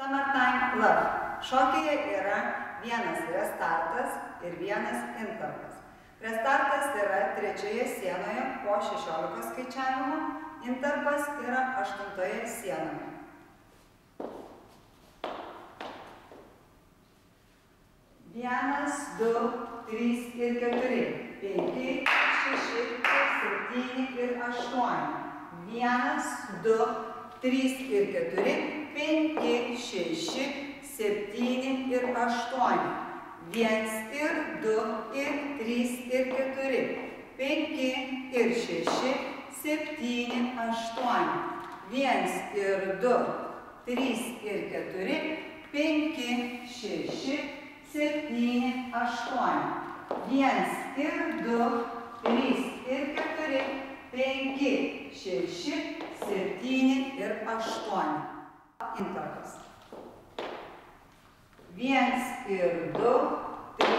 Summertime Love. Šokyje yra vienas restartas ir vienas intarpas. Restartas yra trečioje sienoje po 16 skaičiavimo, intarpas yra 8 sienoje. Vienas, du, trys ir keturi, 5, 6, 7 ir 8. Vienas, du, trys ir keturi, 5, 6, 7 ir 8. 1 ir 2 ir 3 ir 4. 5 ir 6, 7, 8. 1 ir 2, 3 ir 4. 5, 6, 7, 8. 1 ir 2, 3 ir 4. 5, 6, 7 ir 8. Intarpas. 1 ir 2, 3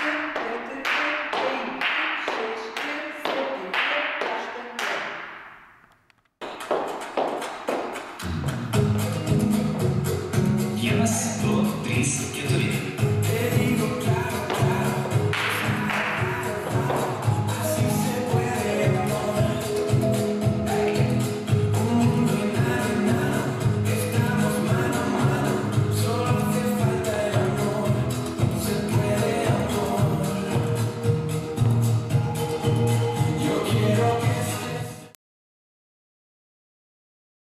ir 4, 5, 6 ir 7 ir 8. Vienas.